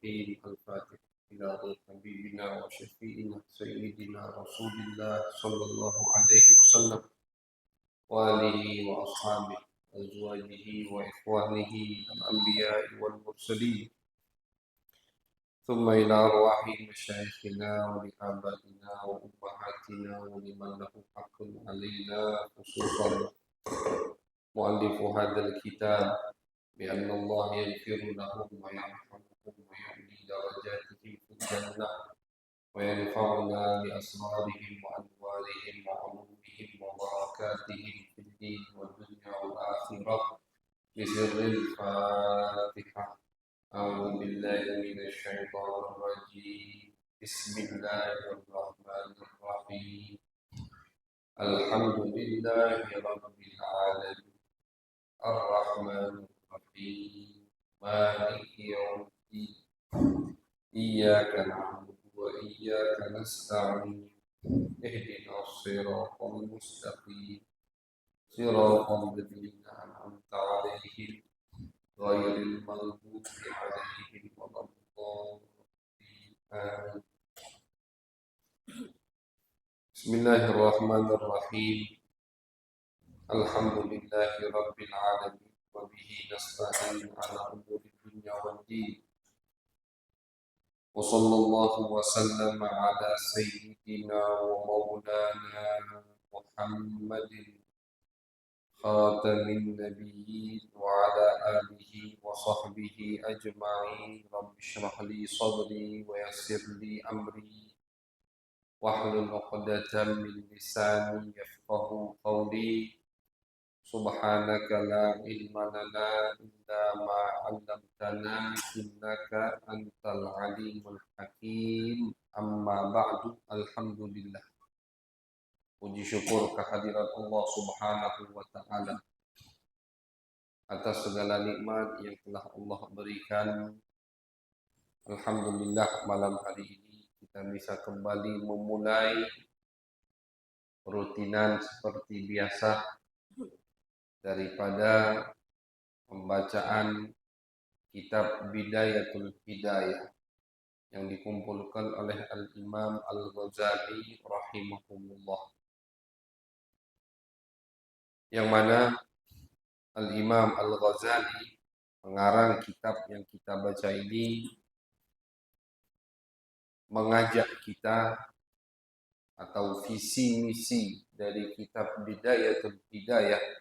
الرحيم الفاتح إلى روح حبيبنا وشفيعنا سيدنا رسول الله صلى الله عليه وسلم وآله وأصحابه أزواجه وإخوانه الأنبياء والمرسلين ثم إلى أرواح مشايخنا ولآبائنا وأمهاتنا ولمن له حق علينا خصوصا مؤلف هذا الكتاب بأن الله يغفر لهم ويرحمهم ويعلي درجاتهم في الجنة وينفعنا بأسرارهم وأنوارهم وعلومهم وبركاتهم في الدين والدنيا والآخرة بسر الفاتحة. أعوذ بالله من الشيطان الرجيم. بسم الله الرحمن الرحيم. الحمد لله رب العالمين الرحمن الرحيم مالك يوم الدين إياك نعبد وإياك نستعين اهدنا الصراط المستقيم صراط الذين أنعمت عليهم غير المغضوب عليهم ولا الضالين آمين. بسم الله الرحمن الرحيم. الحمد لله رب العالمين وبه نستعين على أمور الدنيا والدين وصلى الله وسلم على سيدنا ومولانا محمد خاتم النبيين وعلى آله وصحبه أجمعين. رب اشرح لي صدري ويسر لي أمري واحلل عقدة من لساني يفقه قولي. سبحانك لا علم لنا إلا ما علمتنا إنك أنت العليم الحكيم. أما بعد. الحمد لله. Puji syukur kehadirat Allah Subhanahu wa Ta'ala atas segala nikmat yang telah Allah berikan. Alhamdulillah, malam hari ini kita bisa kembali memulai rutinan seperti biasa daripada pembacaan kitab Bidayatul Hidayah yang dikumpulkan oleh Al-Imam Al-Ghazali rahimahumullah, yang mana Al-Imam Al-Ghazali mengarang kitab yang kita baca ini mengajak kita, atau visi misi dari kitab Bidayatul Hidayah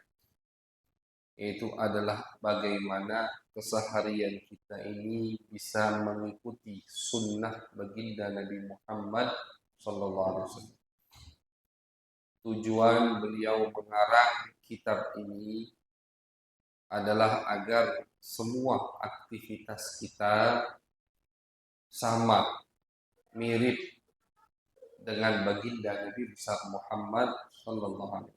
yaitu adalah bagaimana keseharian kita ini bisa mengikuti sunnah baginda Nabi Muhammad SAW. Tujuan beliau mengarang kitab ini adalah agar semua aktivitas kita sama, mirip dengan baginda Nabi besar Muhammad SAW.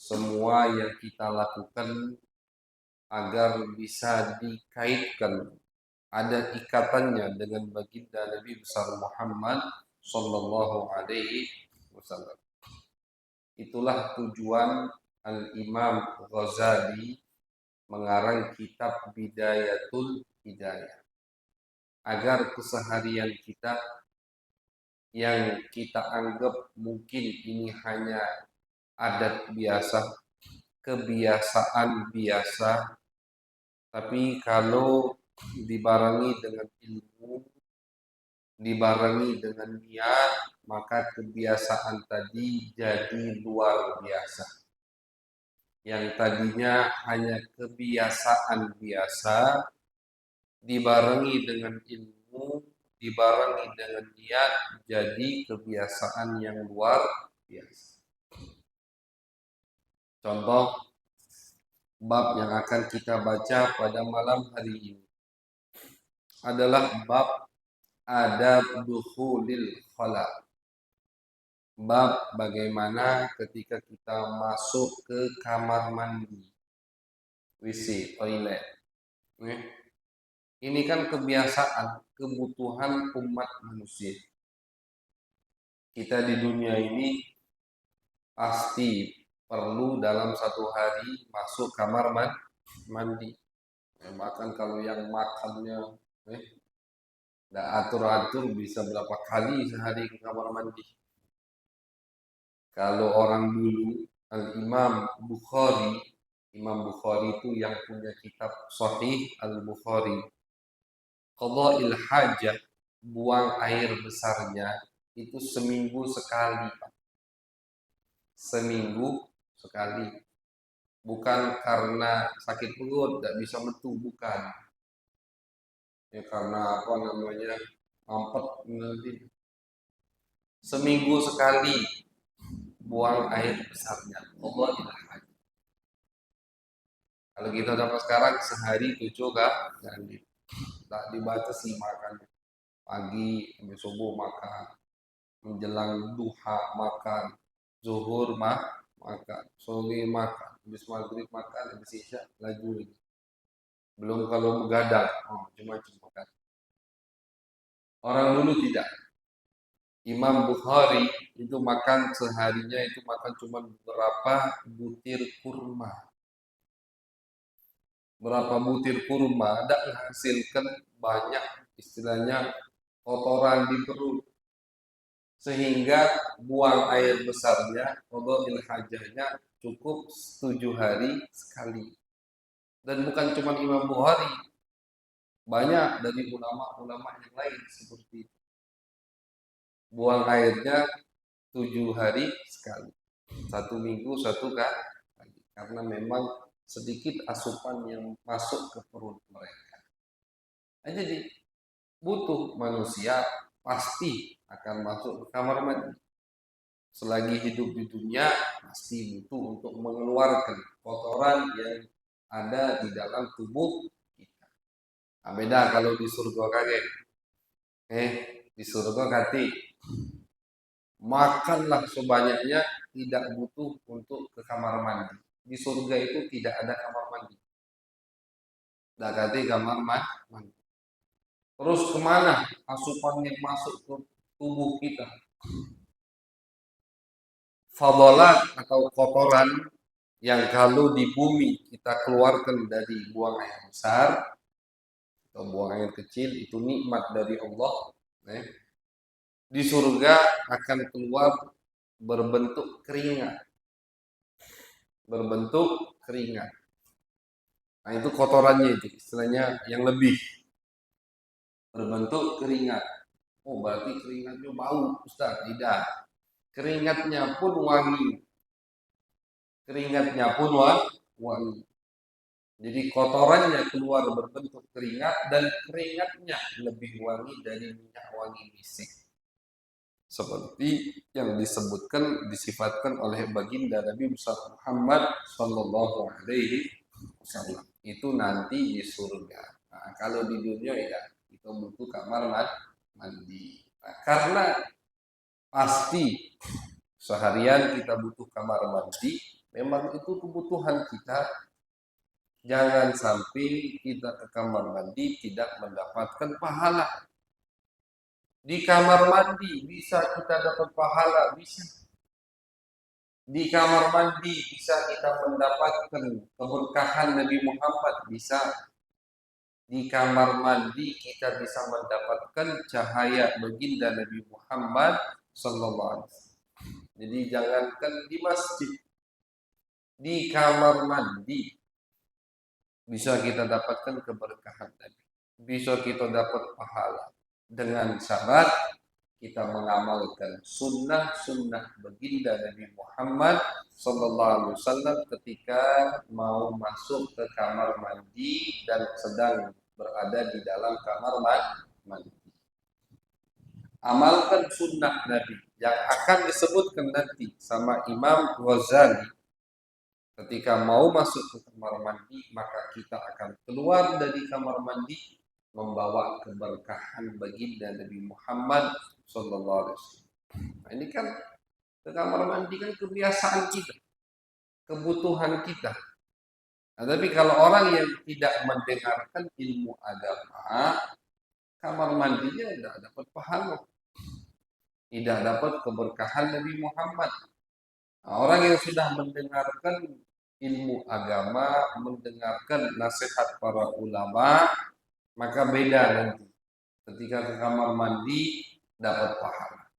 Semua yang kita lakukan agar bisa dikaitkan, ada ikatannya dengan baginda Nabi besar Muhammad SAW. Itulah tujuan Al-Imam Ghazali mengarang kitab Bidayatul Hidayah, agar keseharian kita yang kita anggap mungkin ini hanya adat biasa, kebiasaan biasa, tapi kalau dibarengi dengan ilmu, dibarengi dengan niat, maka kebiasaan tadi jadi luar biasa. Yang tadinya hanya kebiasaan biasa, dibarengi dengan ilmu, dibarengi dengan niat, jadi kebiasaan yang luar biasa. Contoh bab yang akan kita baca pada malam hari ini adalah bab adab dukhulil khala. Bab bagaimana ketika kita masuk ke kamar mandi, WC, toilet. Ini kan kebiasaan, kebutuhan umat manusia. Kita di dunia ini pasti perlu dalam satu hari masuk kamar mandi. Bahkan kalau yang makannya Eh, nggak atur-atur bisa berapa kali sehari ke kamar mandi. Kalau orang dulu, Al-Imam Bukhari, Imam Bukhari itu yang punya kitab Sahih Al-Bukhari. Qadha'il hajah, buang air besarnya, itu seminggu sekali, Pak. Seminggu sekali. Bukan karena sakit perut, tidak bisa metu, bukan. Ya karena apa namanya, mampet nanti. Seminggu sekali buang air besarnya. Qadha'il hajah. Kalau kita dapat sekarang sehari 7 kali. Tak dibatasi makan. Pagi sampai subuh makan, menjelang duha makan, zuhur makan, sore makan, habis maghrib makan, habis isya laju lagi. Belum kalau begadang, oh, cuma makan. Orang dulu tidak. Imam Bukhari itu makan seharinya itu makan cuma berapa butir kurma. Berapa butir kurma, ada menghasilkan banyak istilahnya kotoran di perut. Sehingga buang air besarnya, qadha'il hajahnya cukup 7 hari sekali. Dan bukan cuma Imam Bukhari, banyak dari ulama-ulama yang lain seperti itu. Buang airnya 7 hari sekali, 1 minggu 1 kali, karena memang sedikit asupan yang masuk ke perut mereka. Nah, jadi butuh manusia pasti akan masuk ke kamar mandi. Selagi hidup di dunia pasti butuh untuk mengeluarkan kotoran yang ada di dalam tubuh kita. Nah, beda kalau di surga kaget. Di surga kati makanlah sebanyaknya, tidak butuh untuk ke kamar mandi. Di surga itu tidak ada kamar mandi. Tidak kati kamar mandi. Terus kemana asupan yang masuk ke tubuh kita? Fadalat atau kotoran yang kalau di bumi kita keluarkan dari buang air besar atau buang air kecil, itu nikmat dari Allah. Di surga akan keluar berbentuk keringat, nah itu kotorannya, itu istilahnya yang lebih berbentuk keringat. Oh berarti keringatnya bau, Ustaz? Tidak, keringatnya pun wangi. Jadi kotorannya keluar berbentuk keringat, dan keringatnya lebih wangi dari minyak wangi misik. Seperti yang disifatkan oleh baginda Nabi Muhammad Sallallahu Alaihi Wasallam. Itu nanti di surga. Nah, kalau di dunia ya kita butuh kamar mandi. Nah, karena pasti seharian kita butuh kamar mandi, memang itu kebutuhan kita. Jangan sampai kita ke kamar mandi tidak mendapatkan pahala. Di kamar mandi bisa kita dapat pahala, bisa. Di kamar mandi bisa kita mendapatkan keberkahan Nabi Muhammad, bisa. Di kamar mandi kita bisa mendapatkan cahaya baginda Nabi Muhammad sallallahu alaihi wasallam. Jadi jangankan di masjid, di kamar mandi bisa kita dapatkan keberkahan tadi. Bisa kita dapat pahala dengan syarat kita mengamalkan sunnah-sunnah baginda Nabi Muhammad sallallahu alaihi wasallam ketika mau masuk ke kamar mandi dan sedang berada di dalam kamar mandi. Amalkan sunnah Nabi yang akan disebutkan nanti sama Imam Ghazali. Ketika mau masuk ke kamar mandi, maka kita akan keluar dari kamar mandi membawa keberkahan baginda Nabi Muhammad sallallahu alaihi wasallam. Nah, ini kan ke kamar mandi kan kebiasaan kita, kebutuhan kita. Nah, tapi kalau orang yang tidak mendengarkan ilmu agama, kamar mandinya tidak dapat pahala, tidak dapat keberkahan Nabi Muhammad. Nah, orang yang sudah mendengarkan ilmu agama, mendengarkan nasihat para ulama, maka beda nanti. Ketika ke kamar mandi dapat pahala.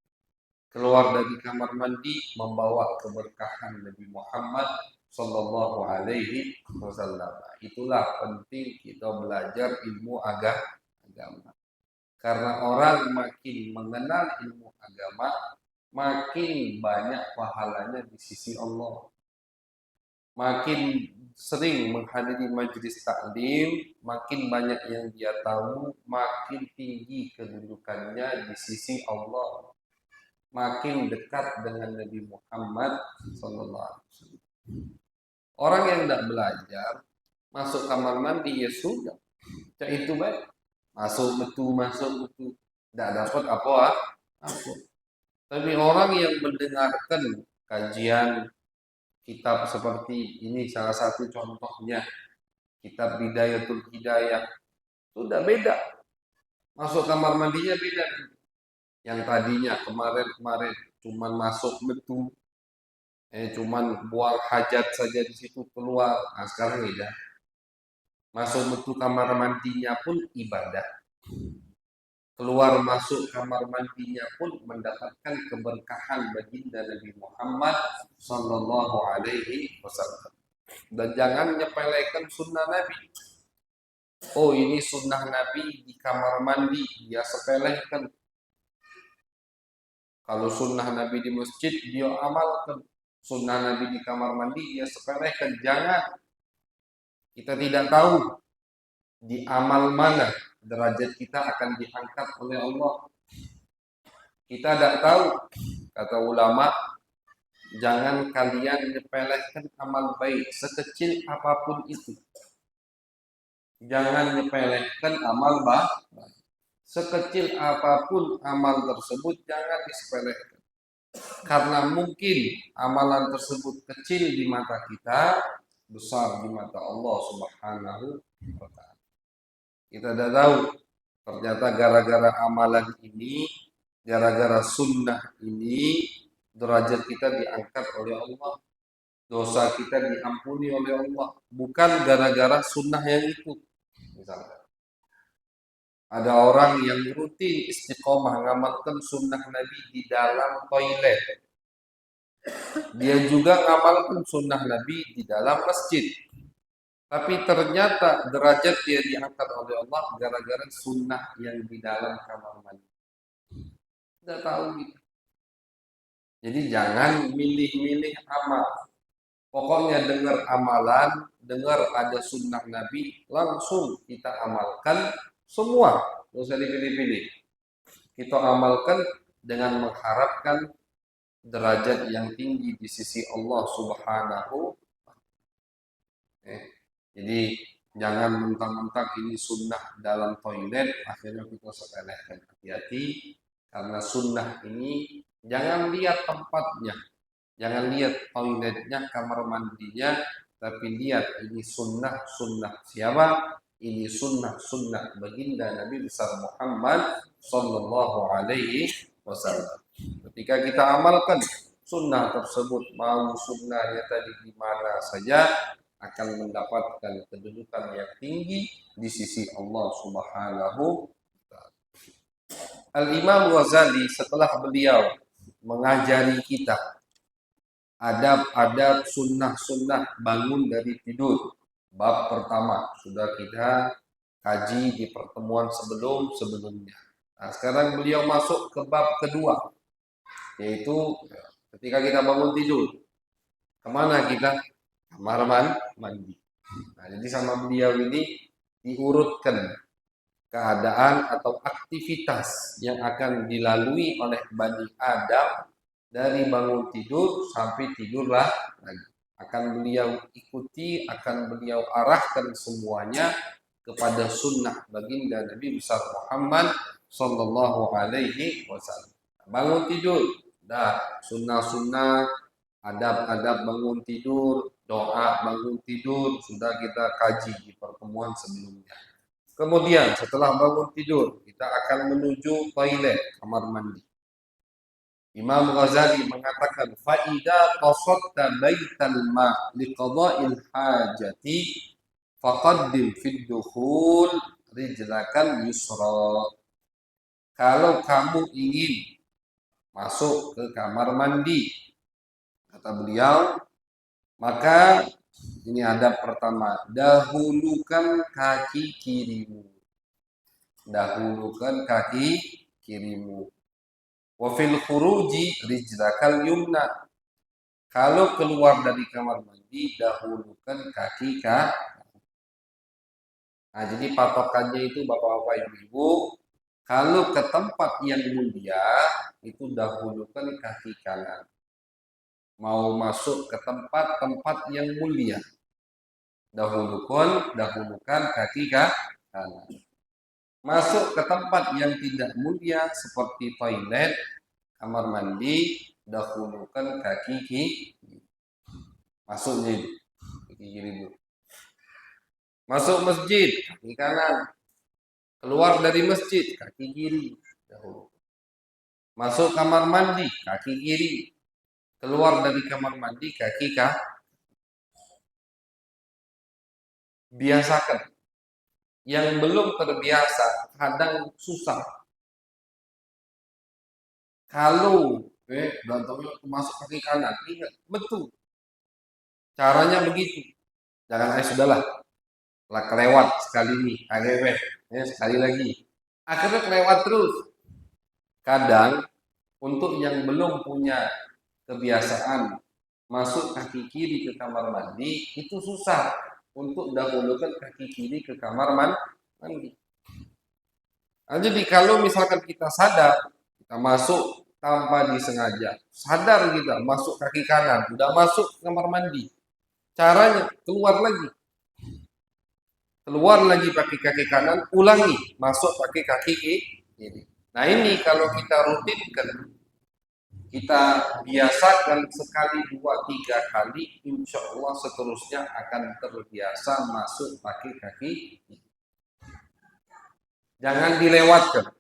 Keluar dari kamar mandi membawa keberkahan Nabi Muhammad Sallallahu Alaihi Wasallam. Itulah penting kita belajar ilmu agama. Karena orang makin mengenal ilmu agama, makin banyak pahalanya di sisi Allah. Makin sering menghadiri majelis taklim, makin banyak yang dia tahu, makin tinggi kedudukannya di sisi Allah. Makin dekat dengan Nabi Muhammad SAW. Orang yang tidak belajar, masuk kamar mandi ya sudah, itu baik. Masuk betul, tidak dapat apa. Tapi orang yang mendengarkan kajian kitab seperti ini, salah satu contohnya kitab Bidayatul Hidayah, sudah beda. Masuk kamar mandinya beda. Yang tadinya kemarin cuman masuk betul, cuman buang hajat saja di situ keluar. Nah, sekarang beda. Masuk betul kamar mandinya pun ibadah. Keluar masuk kamar mandinya pun mendapatkan keberkahan baginda Nabi Muhammad Sallallahu Alaihi Wasallam. Dan jangan nyepelekan sunnah Nabi. Oh, ini sunnah Nabi di kamar mandi, dia sepelekan. Kalau sunnah Nabi di masjid, dia amalkan. Sunnah Nabi di kamar mandi, dia sepelekan. Jangan. Kita tidak tahu di amal mana derajat kita akan diangkat oleh Allah. Kita tidak tahu. Kata ulama, jangan kalian nyepelekan amal baik sekecil apapun itu. Jangan nyepelekan amal baik. Sekecil apapun amal tersebut jangan disepelekan. Karena mungkin amalan tersebut kecil di mata kita, besar di mata Allah Subhanahu wa Ta'ala. Kita tidak tahu, ternyata gara-gara amalan ini, gara-gara sunnah ini, derajat kita diangkat oleh Allah. Dosa kita diampuni oleh Allah. Bukan gara-gara sunnah yang itu. Misalnya, ada orang yang rutin istiqomah ngamalkan sunnah Nabi di dalam toilet. Dia juga ngamalkan sunnah Nabi di dalam masjid. Tapi ternyata derajat dia diangkat oleh Allah gara-gara sunnah yang di dalam kamar mandi. Tidak tahu gitu. Jadi jangan milih-milih amal. Pokoknya dengar amalan, dengar ada sunnah Nabi, langsung kita amalkan. Semua, tidak usah dipilih-pilih. Kita amalkan dengan mengharapkan derajat yang tinggi di sisi Allah Subhanahu. Jadi jangan mentang-mentang ini sunnah dalam toilet, akhirnya kita sepelekan. Hati-hati, karena sunnah ini jangan lihat tempatnya, jangan lihat toiletnya, kamar mandinya, tapi lihat ini sunnah siapa? Ini sunnah baginda Nabi besar Muhammad Sallallahu Alaihi Wasallam. Ketika kita amalkan sunnah tersebut, mau sunnahnya tadi di mana saja, akan mendapatkan kedudukan yang tinggi di sisi Allah Subhanahu wa Ta'ala. Al-Imam Ghazali setelah beliau mengajari kita adab-adab sunnah bangun dari tidur, bab pertama sudah kita kaji di pertemuan sebelumnya. Nah, sekarang beliau masuk ke bab kedua, yaitu ketika kita bangun tidur, kemana kita? Kamar mandi. Nah, jadi sama beliau ini diurutkan keadaan atau aktivitas yang akan dilalui oleh Bani Adam dari bangun tidur sampai tidurlah lagi. Akan beliau ikuti, akan beliau arahkan semuanya kepada sunnah baginda Nabi besar Muhammad Sallallahu Alaihi Wasallam. Bangun tidur, dah sunnah, adab-adab bangun tidur, doa bangun tidur sudah kita kaji di pertemuan sebelumnya. Kemudian setelah bangun tidur kita akan menuju toilet, kamar mandi. Imam Ghazali mengatakan faida qasadta baital ma liqada'il hajati faqaddim fid dukhul rijlakal yusra. Kalau kamu ingin masuk ke kamar mandi, kata beliau, maka ini adab pertama, dahulukan kaki kirimu. Dahulukan kaki kirimu. Wa fil khuruji rijlakal yumna. Kalau keluar dari kamar mandi, dahulukan kaki kanan. Nah, jadi patokannya itu bapak-bapak ibu-ibu, kalau ke tempat yang mulia, itu dahulukan kaki kanan. Mau masuk ke tempat-tempat yang mulia, dahulukan kaki kanan. Masuk ke tempat yang tidak mulia seperti toilet, kamar mandi, dahulukan kaki kiri. Masuknya itu, kaki kiri dulu. Masuk masjid, kaki kanan. Keluar dari masjid, kaki kiri. Dahulu. Masuk kamar mandi, kaki kiri. Keluar dari kamar mandi, kaki kanan. Biasakan. Yang belum terbiasa, kadang susah. Kalau datangnya masuk kaki kanan, ingat, betul. Caranya begitu. Jangan, sudahlah, lah kelewat sekali ini, agak sekali lagi. Akhirnya kelewat terus. Kadang untuk yang belum punya kebiasaan masuk kaki kiri ke kamar mandi itu susah untuk dahulukan kaki kiri ke kamar mandi. Nah, jadi kalau misalkan kita sadar kita masuk tanpa disengaja, sadar kita masuk kaki kanan, udah masuk ke kamar mandi, caranya keluar lagi pakai kaki kanan, ulangi masuk pakai kaki kiri. Nah ini kalau kita rutinkan, kita biasakan sekali, dua, tiga kali, insya Allah seterusnya akan terbiasa masuk pakai kaki. Jangan dilewatkan.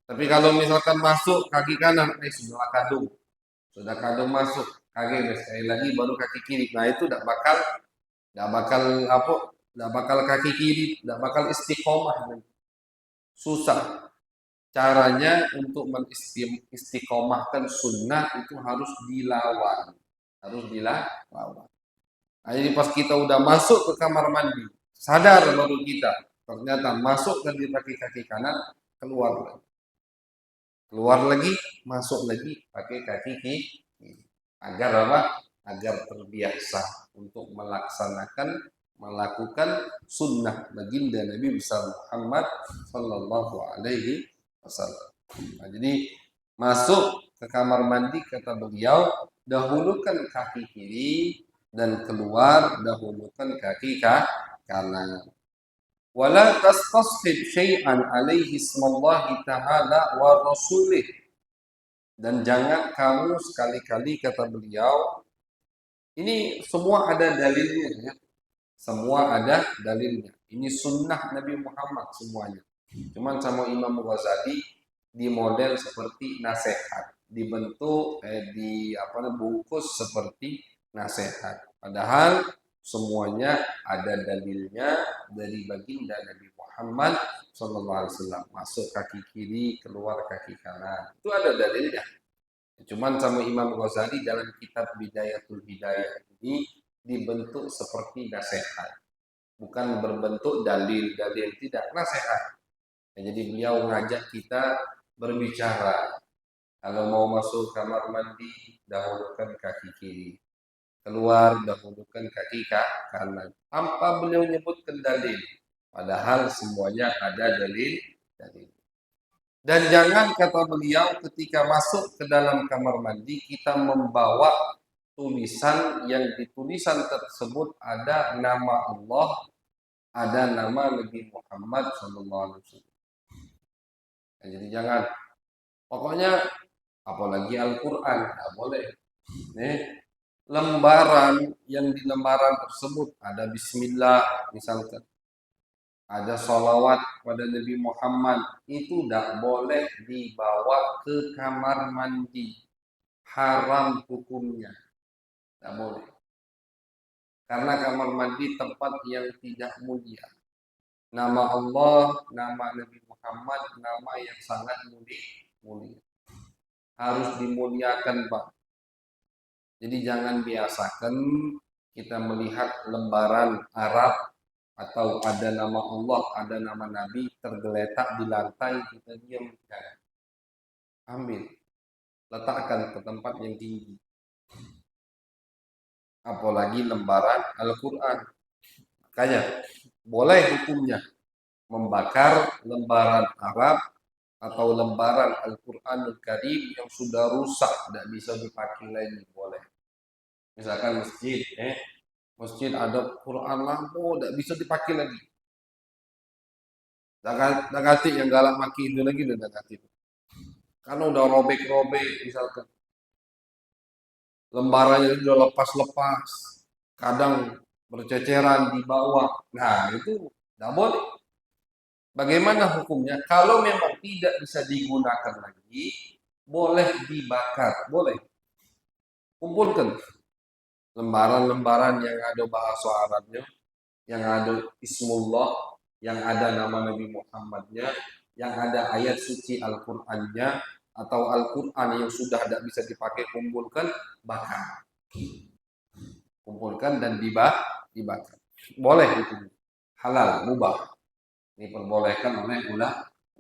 Tapi kalau misalkan masuk kaki kanan, sudah kadung masuk, kaki sekali lagi baru kaki kiri. Nah itu tidak bakal apa? Tidak bakal kaki kiri, tidak bakal istiqomah. Susah. Caranya untuk mengistiqomahkan sunnah itu harus dilawan. Nah, jadi pas kita udah masuk ke kamar mandi, sadar baru kita, ternyata masuk dan pakai kaki kanan, keluar lagi. Keluar lagi, masuk lagi pakai kaki kiri. Agar apa? Agar terbiasa untuk melakukan sunnah baginda Nabi besar Muhammad Sallallahu Alaihi Wasallam. Nah, jadi masuk ke kamar mandi, kata beliau, dahulukan kaki kiri, dan keluar dahulukan kaki kanan. Wala tastasfid syai'an alaihi ismallahi ta'ala wa rasulih. Dan jangan kamu sekali-kali, kata beliau, ini semua ada dalilnya ya. Semua ada dalilnya. Ini sunnah Nabi Muhammad semuanya. Cuman sama Imam Ghazali di model seperti nasihat, dibentuk bungkus seperti nasihat. Padahal semuanya ada dalilnya dari baginda Nabi Muhammad SAW. Masuk kaki kiri, keluar kaki kanan. Itu ada dalilnya. Cuman sama Imam Ghazali dalam kitab Bidayatul Hidayah ini dibentuk seperti nasihat. Bukan berbentuk dalil-dalil, tidak, nasihat. Ya, jadi beliau ngajak kita berbicara. Kalau mau masuk kamar mandi, dahulukan kaki kiri. Keluar, dahulukan kaki kanan. Tanpa beliau nyebutkan dalil. Padahal semuanya ada dalil. Dan jangan, kata beliau, ketika masuk ke dalam kamar mandi, kita membawa tulisan yang di tulisan tersebut ada nama Allah, ada nama Nabi Muhammad SAW. Nah, jadi jangan, pokoknya apalagi Al-Quran, tidak boleh. Lembaran, yang di lembaran tersebut ada Bismillah misalkan, ada sholawat pada Nabi Muhammad, itu tidak boleh dibawa ke kamar mandi. Haram hukumnya, tidak boleh. Karena kamar mandi tempat yang tidak mulia. Nama Allah, nama Nabi Muhammad, nama yang sangat mulia. Harus dimuliakan, Pak. Jadi jangan biasakan kita melihat lembaran Arab atau ada nama Allah, ada nama Nabi tergeletak di lantai, kita diam. Jangan. Ambil, letakkan ke tempat yang tinggi. Apalagi lembaran Al-Quran. Makanya boleh hukumnya membakar lembaran Arab atau lembaran Al-Quranul Karim yang sudah rusak, tidak bisa dipakai lagi, boleh. Misalkan masjid ada Quran lama, tidak bisa dipakai lagi. Dah ganti yang galak maki itu lagi, dah ganti. Karena udah robek-robek, misalkan lembarannya sudah lepas-lepas, kadang berceceran di bawah. Nah, itu tidak boleh. Bagaimana hukumnya? Kalau memang tidak bisa digunakan lagi, boleh dibakar, boleh. Kumpulkan lembaran-lembaran yang ada bahasa Arabnya, yang ada Ismullah, yang ada nama Nabi Muhammadnya, yang ada ayat suci Al-Qur'annya, atau Al-Qur'an yang sudah tidak bisa dipakai, kumpulkan, bakar. Kumpulkan dan dibakar. Boleh itu. Halal, mubah. Diperbolehkan oleh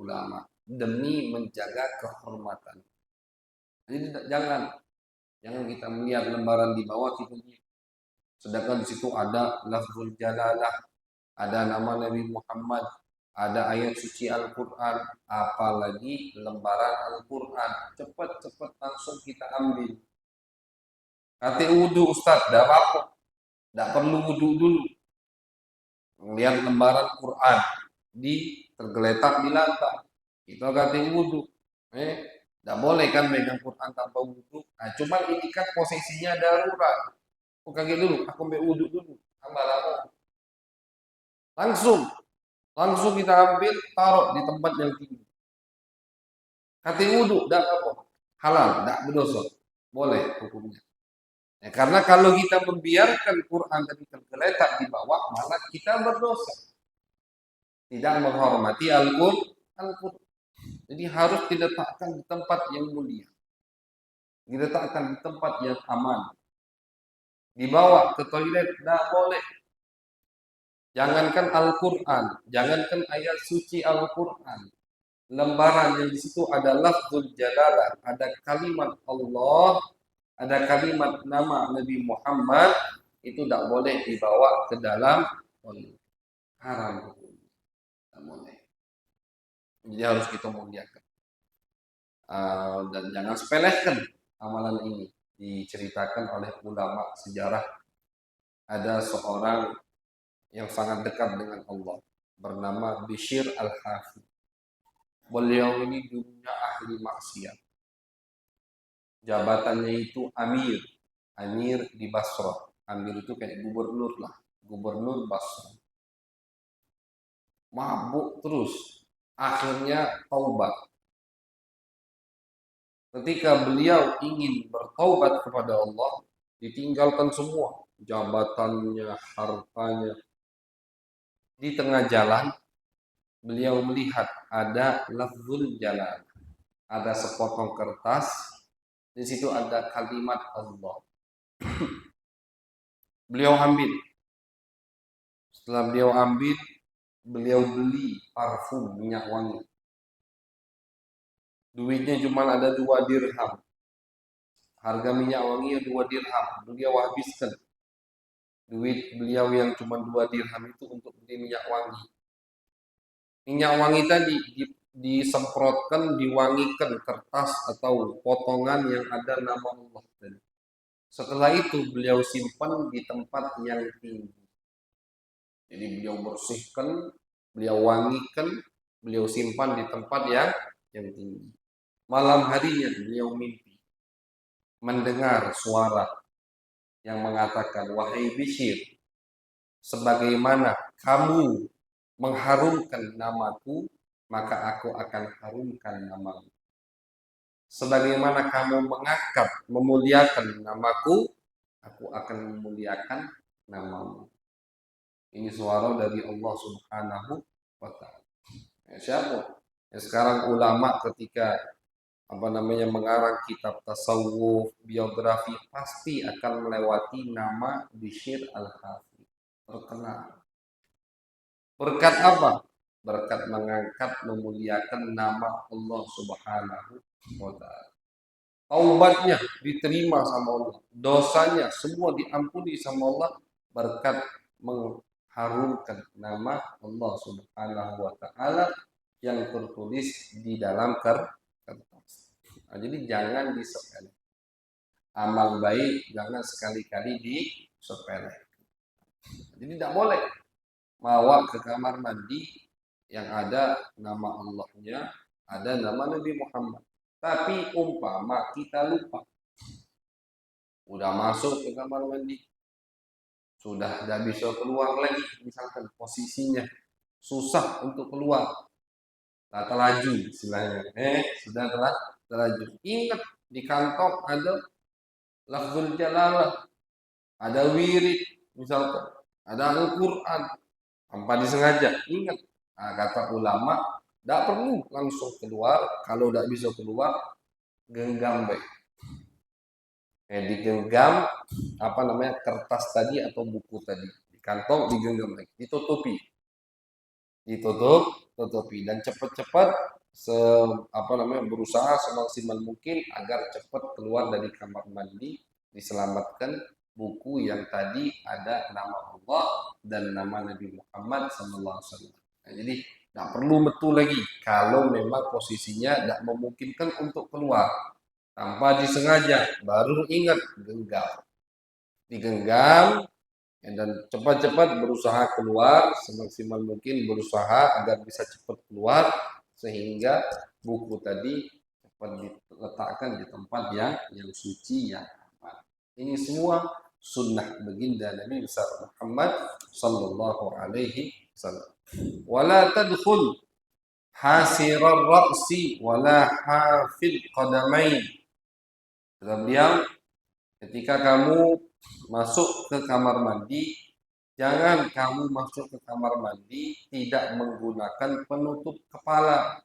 ulama demi menjaga kehormatan. Jadi jangan kita melihat lembaran di bawah kita. Sedangkan di situ ada lafzul jalalah, ada nama Nabi Muhammad, ada ayat suci Al-Quran, apalagi lembaran Al-Quran. Cepat-cepat langsung kita ambil. Kata wudhu Ustaz, tidak apa-apa. Tidak perlu wudhu dulu. Melihat lembaran Quran tergeletak di lantai. Itu kata wudhu. Tidak boleh kan megang Quran tanpa wudhu. Nah, cuman ini kan posisinya darurat. Aku kaget dulu, aku ambil wudhu dulu. Tambah lama. Langsung kita ambil, taruh di tempat yang tinggi. Kata wudhu, tidak apa. Halal, tidak berdosa. Boleh hukumnya. Ya, karena kalau kita membiarkan Quran tadi tergeletak di bawah, malah kita berdosa. Tidak menghormati Al-Quran. Jadi harus diletakkan di tempat yang mulia. Diletakkan di tempat yang aman. Dibawa ke toilet, tidak boleh. Jangankan Al-Quran, jangankan ayat suci Al-Quran. Lembaran yang di situ ada lafzul jalalah, ada kalimat Allah, ada kalimat nama Nabi Muhammad, itu tidak boleh dibawa ke dalam toilet. Haram. Tidak boleh. Jadi harus kita muliakan. Dan jangan sepelekan amalan ini. Diceritakan oleh ulama sejarah, ada seorang yang sangat dekat dengan Allah bernama Bishr Al-Hafi. Beliau ini dulunya ahli maksiat. Jabatannya itu amir di Basrah. Amir itu kayak gubernur lah, gubernur Basrah. Mabuk terus, akhirnya taubat. Ketika beliau ingin bertaubat kepada Allah, ditinggalkan semua, jabatannya, hartanya. Di tengah jalan, beliau melihat ada lafzul jalal, ada sepotong kertas, di situ ada kalimat Allah. Beliau ambil. Setelah beliau ambil, beliau beli parfum minyak wangi. Duitnya cuma ada 2 dirham. Harga minyak wangi 2 dirham. Beliau habiskan duit beliau yang cuma 2 dirham itu untuk beli minyak wangi. Minyak wangi tadi disemprotkan, diwangikan kertas atau potongan yang ada nama Allah tadi. Setelah itu beliau simpan di tempat yang tinggi. Jadi beliau bersihkan, beliau wangikan, beliau simpan di tempat yang tinggi. Malam harinya beliau mimpi mendengar suara yang mengatakan, wahai Bishr, sebagaimana kamu mengharumkan namaku, maka aku akan harumkan namamu. Sebagaimana kamu mengangkat, memuliakan namaku, aku akan memuliakan namamu. Ini suara dari Allah Subhanahu wa ta'ala. Ya, siapa? Ya, sekarang ulama ketika mengarang kitab tasawuf, biografi pasti akan melewati nama Bishr Al-Hafi. Terkenal. Berkat apa? Berkat mengangkat, memuliakan nama Allah Subhanahu wa ta'ala. Taubatnya diterima sama Allah. Dosanya semua diampuni sama Allah berkat mengharumkan nama Allah Subhanahu wa ta'ala yang tertulis di dalam kertas. Nah, jadi jangan disepelekan. Amal baik jangan sekali-kali disepelekan. Jadi tidak boleh bawa ke kamar mandi yang ada nama Allahnya, ada nama Nabi Muhammad. Tapi umpama kita lupa, udah masuk ke kamar mandi, sudah tidak bisa keluar lagi, misalkan posisinya susah untuk keluar, tak terlaju istilahnya, sudah telah terlaju. Ingat di kantong ada lafzul jalalah, ada wirid, misalkan ada Al-Quran, tanpa disengaja. Ingat, nah, kata ulama, tidak perlu langsung keluar. Kalau tidak bisa keluar, genggam baik. Digenggam kertas tadi atau buku tadi di kantong, digenggam baik, tutupi dan cepat-cepat berusaha semaksimal mungkin agar cepat keluar dari kamar mandi, diselamatkan buku yang tadi ada nama Allah dan nama Nabi Muhammad SAW. Nah, jadi tidak perlu betul lagi kalau memang posisinya tidak memungkinkan untuk keluar tanpa disengaja, baru ingat digenggam dan cepat-cepat berusaha keluar semaksimal mungkin, berusaha agar bisa cepat keluar sehingga buku tadi cepat diletakkan di tempat yang suci, yang aman. Ini semua sunnah baginda Nabi besar Muhammad sallallahu alaihi wasallam. Wala tadkhul hasirar ra'si wala hafil qadamain. Kata beliau, ketika kamu masuk ke kamar mandi, jangan kamu masuk ke kamar mandi tidak menggunakan penutup kepala.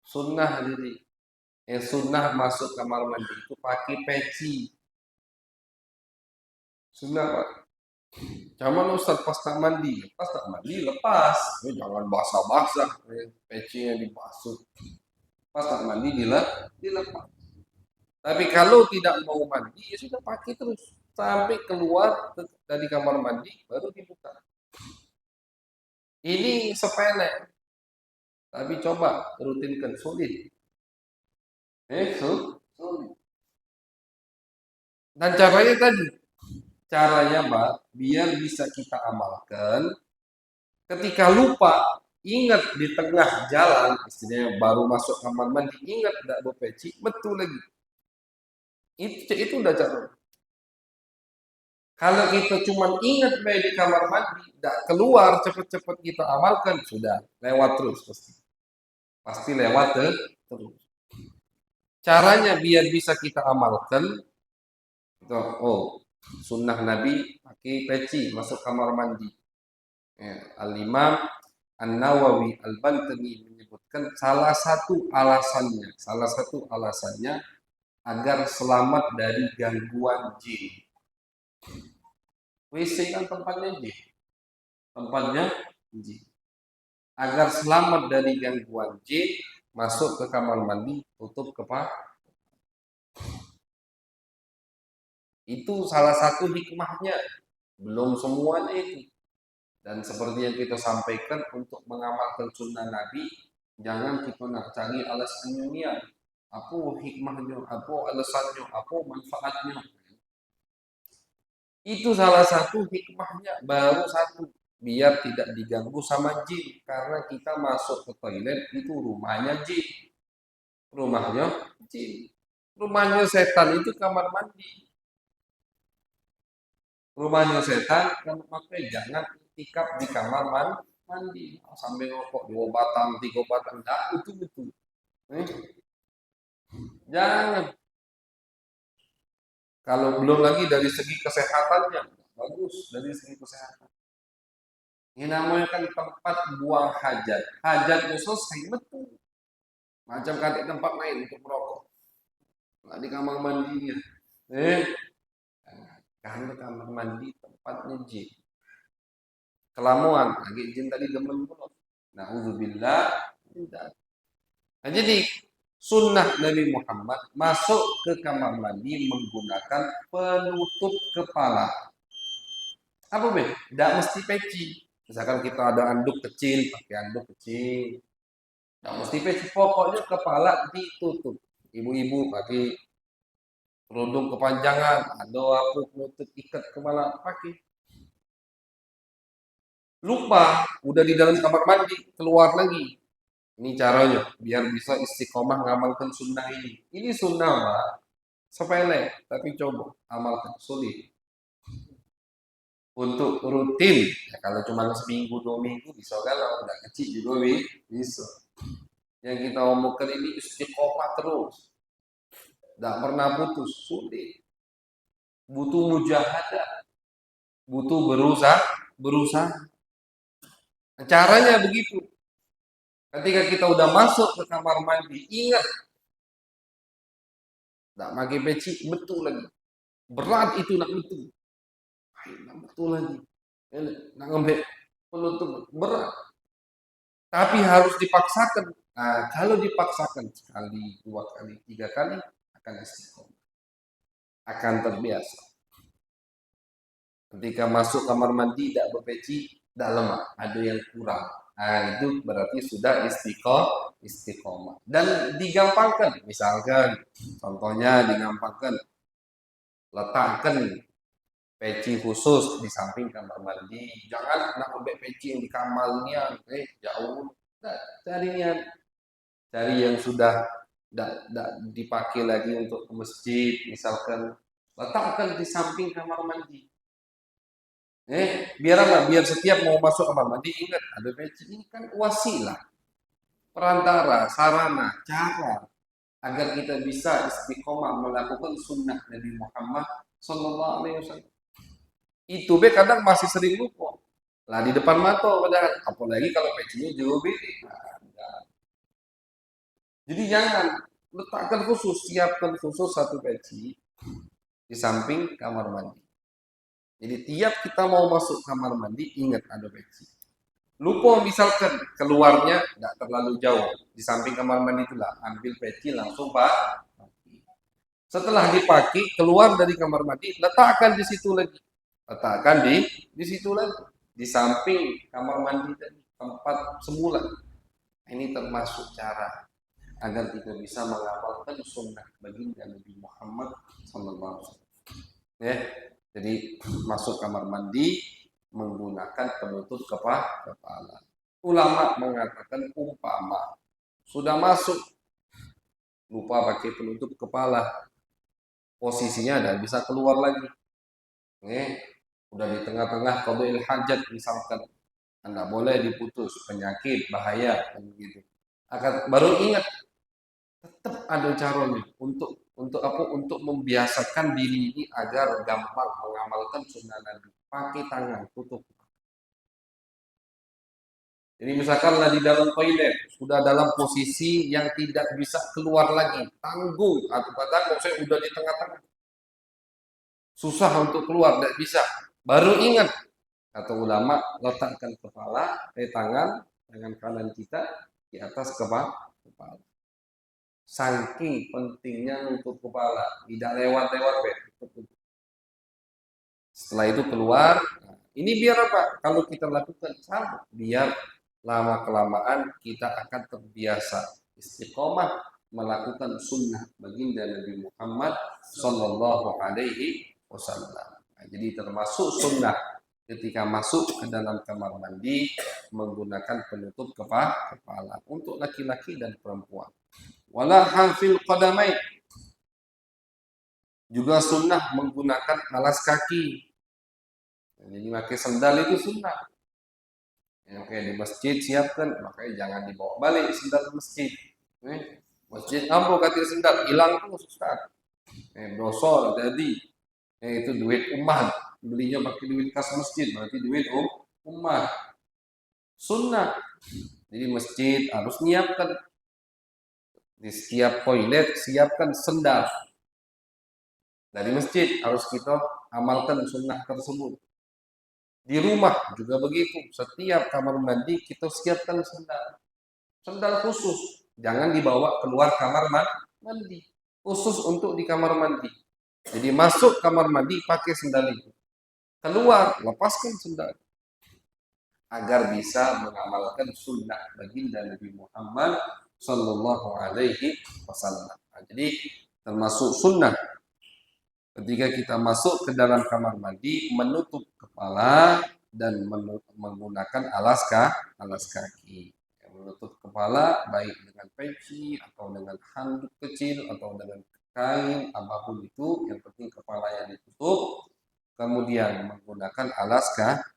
Sunnah jadi, sunnah masuk kamar mandi itu pakai peci. Sunnah Pak. Jangan Ustaz pas tak mandi lepas. Jangan basah-basah, pecinya dibasuh. Pas tak mandi dilepas. Tapi kalau tidak mau mandi, ya sudah pakai terus sampai keluar dari kamar mandi baru dibuka. Ini sepele, tapi coba rutinkan, sulit. Sulit. Dan caranya Pak, biar bisa kita amalkan. Ketika lupa, ingat di tengah jalan, istilahnya baru masuk kamar mandi, ingat tidak berpeci, betul lagi. Itu udah cara. Kalau kita cuma ingat main di kamar mandi, tidak keluar cepat-cepat kita amalkan, sudah lewat terus pasti lewat terus. Caranya biar bisa kita amalkan, sunnah Nabi pakai peci masuk kamar mandi. Al-Imam An-Nawawi Al-Bantani menyebutkan salah satu alasannya agar selamat dari gangguan jin. WC kan tempatnya jin. Agar selamat dari gangguan jin, masuk ke kamar mandi, tutup kepala. Itu salah satu hikmahnya, belum semuanya itu. Dan seperti yang kita sampaikan, untuk mengamalkan sunnah Nabi, jangan kita nak cari alasan dunia. Apa hikmahnya, apa alasannya, apa manfaatnya. Itu salah satu hikmahnya, baru satu. Biar tidak diganggu sama jin. Karena kita masuk ke toilet, itu rumahnya jin. Rumahnya setan itu kamar mandi. Rumahnya setan, makanya jangan tikap di kamar mandi. Sambil rokok 2 batang, 3 batang, itu. Jangan. Kalau belum lagi dari segi kesehatannya, bagus dari segi kesehatan. Ini namanya kan tempat buang hajat. Hajatmu selesai, betul. Macam kata tempat lain untuk merokok. Nggak di kamar mandinya. Eh, karena kamar mandi tempatnya jin. Kelamuan, lagi jin tadi demen pula. Na'udzubillah. Nah, jadi sunnah Nabi Muhammad masuk ke kamar mandi menggunakan penutup kepala. Apa be? Tidak mesti peci. Misalkan kita ada anduk kecil, pakai anduk kecil. Tidak mesti peci. Pokoknya kepala ditutup. Ibu-ibu pakai kerudung kepanjangan, ada apa penutup ikat kepala pakai. Lupa, udah di dalam kamar mandi, keluar lagi. Ini caranya, biar bisa istiqomah ngamalkan sunnah ini. Ini sunnah, Pak. Sepele, tapi coba amalkan, sulit. Untuk rutin, ya kalau cuma seminggu, 2 minggu, bisa kalau udah kecil juga bisa. Yang kita omongkan ini istiqomah terus. Tidak pernah putus, sulit. Butuh mujahadah, butuh berusaha. Caranya begitu. Ketika kita udah masuk ke kamar mandi, ingat, tak pakai peci, betul lagi. Berat itu nak betul. Nak betul lagi. Nak ngambil penutup, berat. Tapi harus dipaksakan. Nah, kalau dipaksakan sekali, 2 kali, 3 kali, akan istiqomah. Akan terbiasa. Ketika masuk kamar mandi, tidak berpeci, tidak lemah. Ada yang kurang. Nah, itu berarti sudah istiqomah. Dan digampangkan. Misalkan, contohnya digampangkan. Letakkan peci khusus di samping kamar mandi. Jangan nak ambil peci yang di kamarnya, jauh. Nah, cari yang sudah tidak dipakai lagi untuk ke masjid, misalkan letakkan di samping kamar mandi. Biar apa? Biar setiap mau masuk kamar mandi ingat ada peci. Ini kan wasilah, perantara, sarana, cara agar kita bisa istiqomah melakukan sunnah Nabi Muhammad Sallallahu Alaihi Wasallam. Itu kadang masih sering lupa. Lah di depan mata padahal, apalagi kalau pecinya jauh beda. Jadi jangan letakkan khusus, siapkan khusus satu peci di samping kamar mandi. Jadi tiap kita mau masuk kamar mandi ingat ada peci. Lupa misalkan keluarnya tidak terlalu jauh di samping kamar mandi itulah ambil peci langsung pak. Setelah dipakai keluar dari kamar mandi letakkan di situ lagi. Letakkan di situ lagi di samping kamar mandi tadi tempat semula. Ini termasuk cara agar kita bisa mengamalkan sunnah baginda Nabi Muhammad SAW. Ya, jadi masuk kamar mandi menggunakan penutup kepala. Ulama mengatakan umpama sudah masuk lupa pakai penutup kepala, posisinya ada bisa keluar lagi. Udah di tengah-tengah qada'il hajat misalkan, Anda boleh diputus penyakit bahaya begitu. Baru ingat tetap ada caranya untuk apa? Untuk membiasakan diri ini agar gampang mengamalkan sunnah Nabi. Pakai tangan tutup. Jadi misalkanlah di dalam toilet sudah dalam posisi yang tidak bisa keluar lagi, tanggung atau tanggung saya udah di tengah-tengah, susah untuk keluar, tidak bisa. Baru ingat kata ulama, letakkan tangan kanan kita di atas kepala. Saking pentingnya nutup kepala, tidak lewat-lewat. Setelah itu keluar. Ini biar apa? Kalau kita lakukan sama, biar lama-kelamaan kita akan terbiasa istiqomah melakukan sunnah baginda Nabi Muhammad Sallallahu Alaihi Wasallam. Jadi termasuk sunnah ketika masuk ke dalam kamar mandi menggunakan penutup kepala untuk laki-laki dan perempuan. Wala hafil qadamai, juga sunnah menggunakan alas kaki. Jadi pakai sendal itu sunnah. Oke, di masjid siapkan, makanya jangan dibawa balik sendal ke masjid. Masjid ambo kata sendal hilang tuh Ustaz. Dosa jadi. Itu duit umat. Belinya pakai duit kas masjid, berarti duit umat. sunnah. Jadi masjid harus menyiapkan di setiap toilet siapkan sendal. Dari masjid harus kita amalkan sunnah tersebut. Di rumah juga begitu. Setiap kamar mandi kita siapkan sendal. Sendal khusus. Jangan dibawa keluar kamar mandi. Khusus untuk di kamar mandi. Jadi masuk kamar mandi pakai sendal itu. Keluar, lepaskan sendal. Agar bisa mengamalkan sunnah baginda Nabi Muhammad Sallallahu Alaihi Wasallam. Jadi termasuk sunnah ketika kita masuk ke dalam kamar mandi menutup kepala dan menggunakan alas kaki. Menutup kepala baik dengan peci atau dengan handuk kecil atau dengan kain apapun itu, yang penting kepala yang ditutup. Kemudian menggunakan alas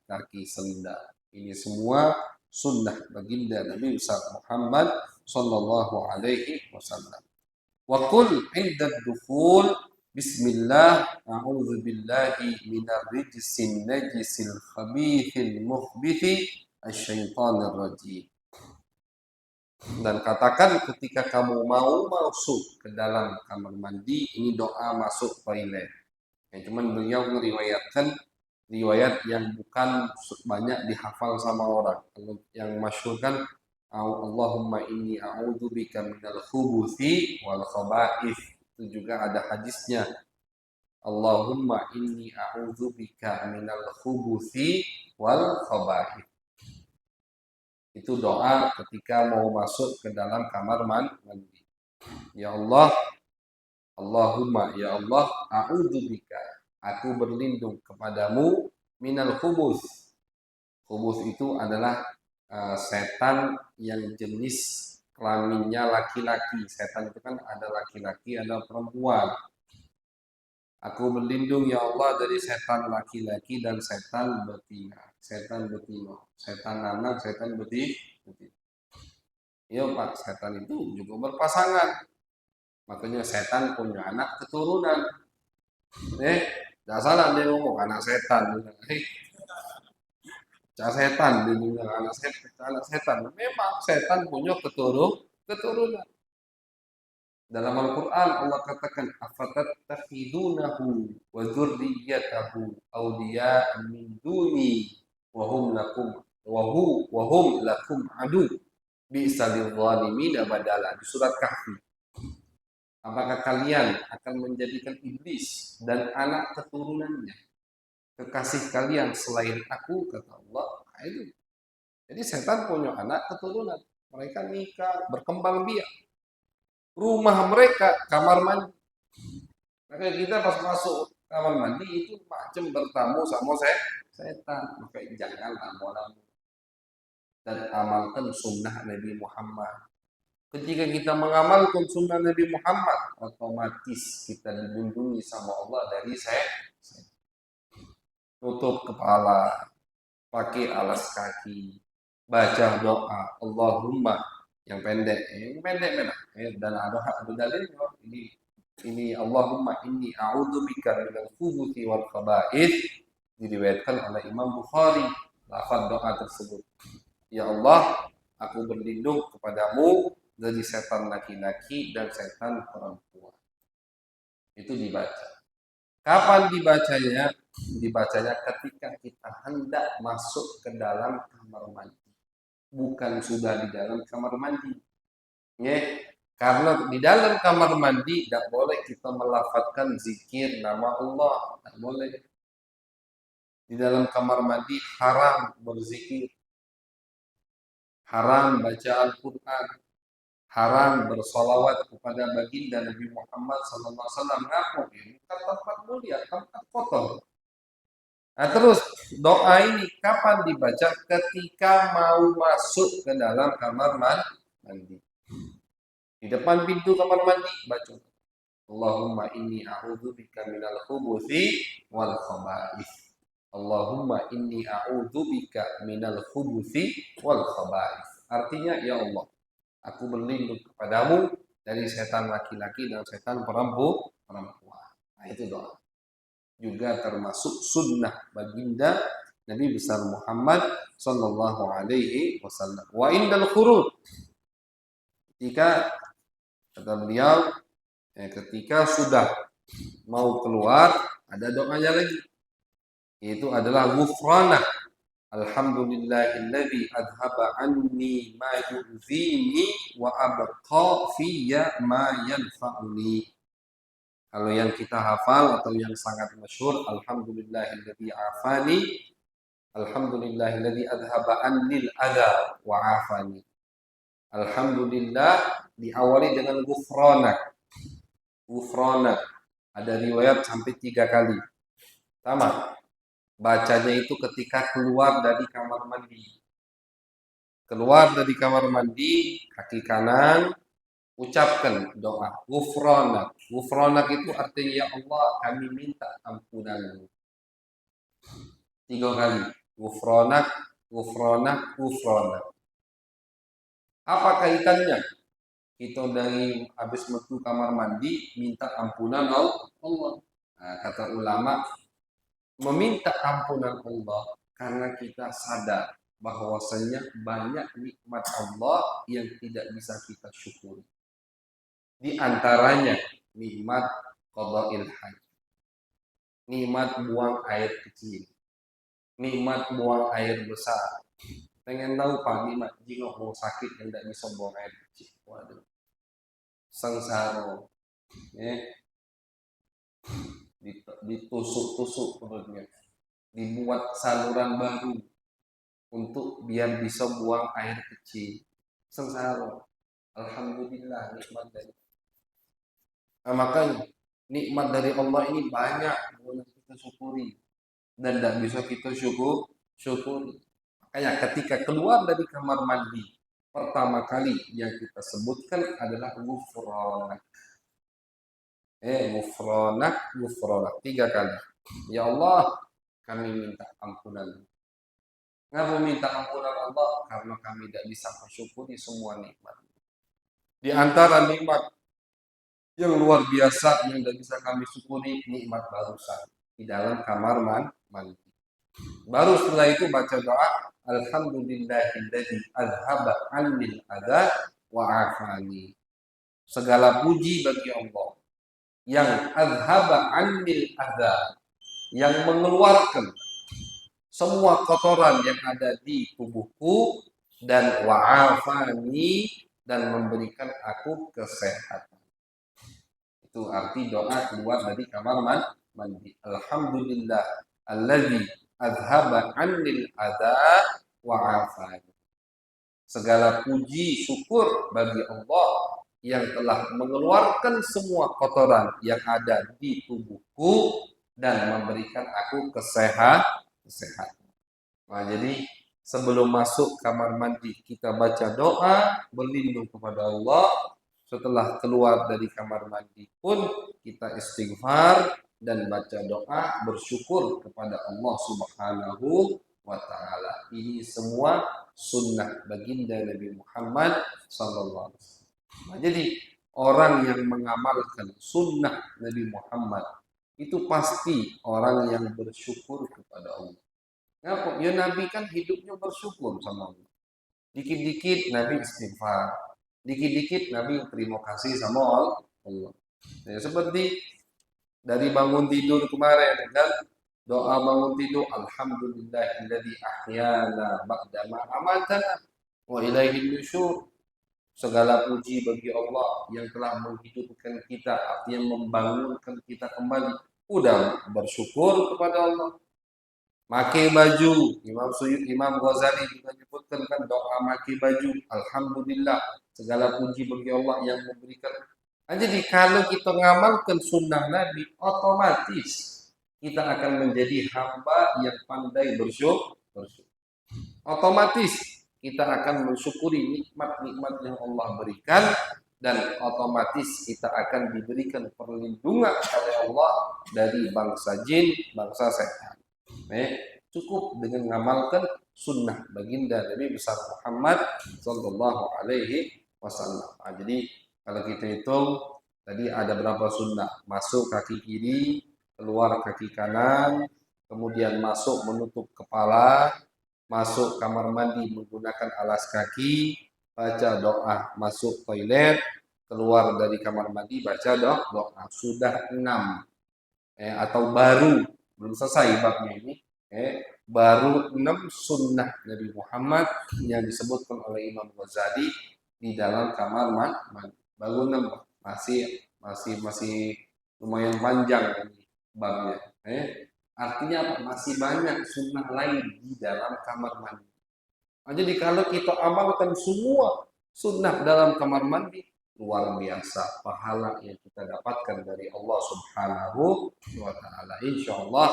kaki sendal. Ini semua sunnah baginda Nabi Muhammad Sallallahu Alaihi Wasallam. Wa qul 'inda dukhul bismillah a'udzu billahi minar rijsin najisil khabithil mukhbithi asyaitonir rajim. Dan katakan ketika kamu mau masuk ke dalam kamar mandi, ini doa masuk toilet. Cuman beliau meriwayatkan riwayat yang bukan banyak dihafal sama orang. Yang masyhur kan Allahumma inni a'udzubika minal khubuthi wal khaba'ith. Itu juga ada hadisnya. Allahumma inni a'udzubika minal khubuthi wal khaba'ith. Itu doa ketika mau masuk ke dalam kamar mandi. Ya Allah, Allahumma ya Allah, a'udzubika, aku berlindung kepadamu minal khubus. Khubus itu adalah setan yang jenis kelaminnya laki-laki. Setan itu kan ada laki-laki, ada perempuan. Aku berlindung ya Allah dari setan laki-laki dan setan betina. Setan betina, setan anak, setan betina. Iya Pak, setan itu juga berpasangan. Makanya setan punya anak keturunan. Tidak salah dia ngomong anak setan. Setan dia bilang anak setan. Memang setan punya keturunan. Dalam Al-Quran Allah katakan afatattakhidunahu wa dzurriyyatahu awliya'a min duni wa hum lakum adu bi'sa lidh-dhalimin badala di surat Kahfi. Apakah kalian akan menjadikan iblis dan anak keturunannya kekasih kalian selain aku, kata Allah. Itu. Jadi setan punya anak keturunan. Mereka nikah, berkembang biak. Rumah mereka kamar mandi. Maka kita pas masuk kamar mandi itu macam bertamu sama setan. Maka jangan lama-lama. Dan amalkan sunnah Nabi Muhammad. Ketika kita mengamalkan sunnah Nabi Muhammad, otomatis kita dilindungi sama Allah dari setan. Tutup kepala, pakai alas kaki, baca doa Allahumma yang pendek memang. Dan ada dalil ini Allahumma inni a'udzubika minal khubuthi wal khaba'ith, diriwayatkan oleh Imam Bukhari lafaz doa tersebut. Ya Allah, aku berlindung kepadamu dari setan laki-laki dan setan perempuan. Itu dibaca. Kapan dibacanya? Dibacanya ketika kita hendak masuk ke dalam kamar mandi. Bukan sudah di dalam kamar mandi. Ya, karena di dalam kamar mandi tidak boleh kita melafadzkan zikir nama Allah. Tidak boleh. Di dalam kamar mandi haram berzikir. Haram baca Al-Quran. Haram bersolawat kepada baginda Nabi Muhammad SAW. Ngaku ini tempat mulia, tempat kotor. Nah terus doa ini kapan dibaca? Ketika mau masuk ke dalam kamar mandi. Di depan pintu kamar mandi baca Allahumma inni a'udzubika minal khubuthi wal khaba'ith. Allahumma inni a'udzubika minal khubuthi wal khaba'ith. Artinya ya Allah, aku berlindung kepadamu dari setan laki-laki dan setan perempuan. Nah itu doa. Juga termasuk sunnah baginda Nabi besar Muhammad sallallahu alaihi wasallam. Wa indal khuruj, ketika kata beliau, ketika sudah mau keluar ada doanya lagi, yaitu adalah ghufranah. Alhamdulillahilladzi adhaba anni ma yu'zini wa abqa fiyya ma yanfa'uni. Kalau yang kita hafal atau yang sangat masyhur, alhamdulillahilladzi afani, alhamdulillahilladzi adhaba annil adza wa afani. Alhamdulillah diawali dengan ghufranak. Ghufranak ada riwayat sampai 3 kali. Sama. Bacanya itu ketika keluar dari kamar mandi. Keluar dari kamar mandi, kaki kanan, ucapkan doa ghufranak. Ghufranak itu artinya, ya Allah, kami minta ampunan-Mu. 3 kali. Ghufranak, ghufranak, ghufranak. Apa kaitannya? Kita dari habis metu kamar mandi minta ampunan Allah. Nah, kata ulama, meminta ampunan Allah karena kita sadar bahwasanya banyak nikmat Allah yang tidak bisa kita syukuri. Di antaranya nikmat qada'il hajj, nikmat buang air kecil, nikmat buang air besar. Pengen tahu Pak, nikmat jika mau sakit yang tidak bisa buang air kecil. Waduh, sengsara, ditusuk-tusuk perutnya, dibuat saluran baru untuk biar bisa buang air kecil. Sengsara. Alhamdulillah nikmat dari. Nah, makanya nikmat dari Allah ini banyak yang kita syukuri dan tidak bisa kita syukuri. Makanya ketika keluar dari kamar mandi, pertama kali yang kita sebutkan adalah ghufranak. Ghufranak, ghufranak 3 kali. Ya Allah, kami minta ampunan. Kenapa minta ampunan Allah? Karena kami tidak bisa mensyukuri semua nikmat. Di antara nikmat yang luar biasa yang tidak bisa kami syukuri, nikmat barusan di dalam kamar mandi. Baru setelah itu baca doa, alhamdulillahilladzi azhaba annil adza wa afani. Segala puji bagi Allah yang azhaba annil adza, yang mengeluarkan semua kotoran yang ada di tubuhku, dan wa'afani, dan memberikan aku kesehatan. Itu arti doa keluar dari kamar mandi. Alhamdulillah alladzi azhaba annil adza wa'afani. Segala puji syukur bagi Allah yang telah mengeluarkan semua kotoran yang ada di tubuhku dan memberikan aku kesehatan. Nah, jadi sebelum masuk kamar mandi kita baca doa berlindung kepada Allah. Setelah keluar dari kamar mandi pun kita istighfar dan baca doa bersyukur kepada Allah Subhanahu wa ta'ala. Ini semua sunnah baginda Nabi Muhammad sallallahu alaihi wasallam. Nah, jadi orang yang mengamalkan sunnah Nabi Muhammad itu pasti orang yang bersyukur kepada Allah. Kenapa? Ya Nabi kan hidupnya bersyukur sama Allah. Dikit-dikit Nabi istighfar, dikit-dikit Nabi terima kasih sama Allah. Ya, seperti dari bangun tidur kemarin kan, doa bangun tidur, alhamdulillahilladzi ahyana ba'da ma amatana wa ilaihin nusyur. Segala puji bagi Allah yang telah menghidupkan kita, artinya membangunkan kita kembali. Udah bersyukur kepada Allah. Pakai baju, Imam Ghazali juga menyebutkan kan doa pakai baju, alhamdulillah, segala puji bagi Allah yang memberikan. Nah, jadi kalau kita mengamalkan sunnah Nabi, otomatis kita akan menjadi hamba yang pandai bersyukur. Otomatis kita akan mensyukuri nikmat-nikmat yang Allah berikan, dan otomatis kita akan diberikan perlindungan oleh Allah dari bangsa jin, bangsa setan. Cukup dengan mengamalkan sunnah baginda Nabi besar Muhammad sallallahu alaihi wasallam. Nah, jadi kalau kita hitung tadi ada berapa sunnah? Masuk kaki kiri, keluar kaki kanan, kemudian masuk menutup kepala, masuk kamar mandi menggunakan alas kaki, baca doa, masuk toilet, keluar dari kamar mandi baca doa. Sudah 6. Atau baru, belum selesai babnya ini. Baru 6 sunnah Nabi Muhammad yang disebutkan oleh Imam Ghazali di dalam kamar mandi. Baru 6, masih lumayan panjang ini babnya. Artinya apa? Masih banyak sunnah lain di dalam kamar mandi. Nah, jadi kalau kita amalkan semua sunnah dalam kamar mandi, luar biasa pahala yang kita dapatkan dari Allah Subhanahu wa taala. Insyaallah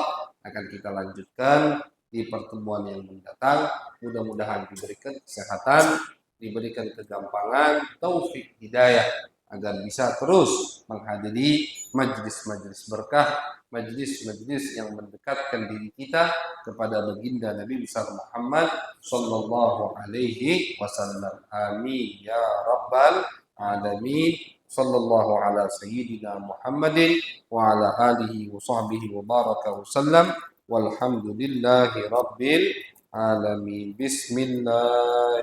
akan kita lanjutkan di pertemuan yang mendatang. Mudah-mudahan diberikan kesehatan, diberikan kegampangan, taufik hidayah agar bisa terus menghadiri majlis-majlis berkah, majlis-majlis yang mendekatkan diri kita kepada baginda Nabi besar Muhammad sallallahu alaihi wasallam. Amin ya rabbal alamin. Sallallahu ala sayyidina Muhammadin wa ala alihi wa sahbihi wa baraka wa sallam. Walhamdulillahi rabbil alamin. Bismillah.